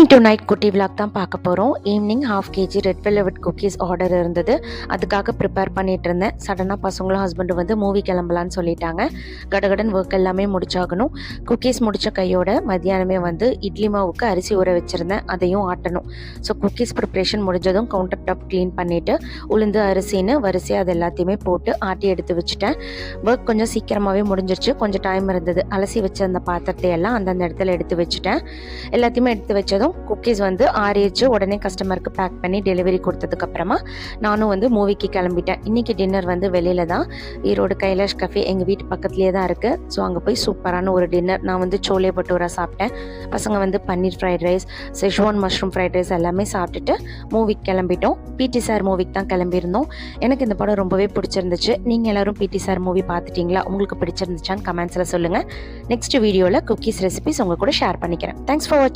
Morning to night குட்டி vlog தான் பார்க்க போகிறோம். Evening 1/2 kg red velvet cookies order இருந்தது. அதுக்காக ப்ரிப்பேர் பண்ணிட்டு இருந்தேன். சடனாக பசங்களும் ஹஸ்பண்டும் வந்து மூவி கிளம்பலான்னு சொல்லிட்டாங்க. கடகடன் ஒர்க் எல்லாமே முடிச்சாகணும். குக்கீஸ் முடித்த கையோட மத்தியானமே வந்து இட்லி மாவுக்கு அரிசி ஊற வச்சுருந்தேன், அதையும் ஆட்டணும். ஸோ குக்கீஸ் ப்ரிப்ரேஷன் முடிஞ்சதும் கவுண்டர் டாப் க்ளீன் பண்ணிவிட்டு உளுந்து அரிசின்னு வரிசையாக அது எல்லாத்தையுமே போட்டு ஆட்டி எடுத்து வச்சுட்டேன். ஒர்க் கொஞ்சம் சீக்கிரமாகவே முடிஞ்சிருச்சு. கொஞ்சம் டைம் இருந்தது. அலசி வச்ச அந்த பாத்திரத்தை எல்லாம் அந்தந்த இடத்துல எடுத்து வச்சுட்டேன். எல்லாத்தையுமே எடுத்து வச்சதும் குக்கீஸ் வந்து ஆறிச்சு. உடனே கஸ்டமருக்கு பேக் பண்ணி டெலிவரி கொடுத்ததுக்கப்புறமா நானும் வந்து மூவிக்கு கிளம்பிட்டேன். இன்றைக்கி டின்னர் வந்து வெளியில் தான், ஈரோடு கைலாஷ் கஃபே எங்கள் வீட்டு பக்கத்துலேயே தான் இருக்குது. ஸோ அங்கே போய் சூப்பரான ஒரு டின்னர். நான் வந்து சோலே பட்டூரா சாப்பிட்டேன். பசங்க வந்து paneer fried rice, Schezwan mushroom fried rice எல்லாமே சாப்பிட்டுட்டு மூவிக்கு கிளம்பிட்டோம். பிடி சார் மூவிக்கு தான் கிளம்பியிருந்தோம். எனக்கு இந்த படம் ரொம்பவே பிடிச்சிருந்துச்சு. நீங்கள் எல்லோரும் பிடி சார் மூவி பார்த்துட்டிங்களா? உங்களுக்கு பிடிச்சிருந்துச்சான்னு கமெண்ட்ஸில் சொல்லுங்கள். நெக்ஸ்ட் வீடியோவில் குக்கீஸ் ரெசிபிஸ் உங்கள் கூட ஷேர் பண்ணிக்கிறேன். தேங்க்ஸ் ஃபார் வாட்சிங்.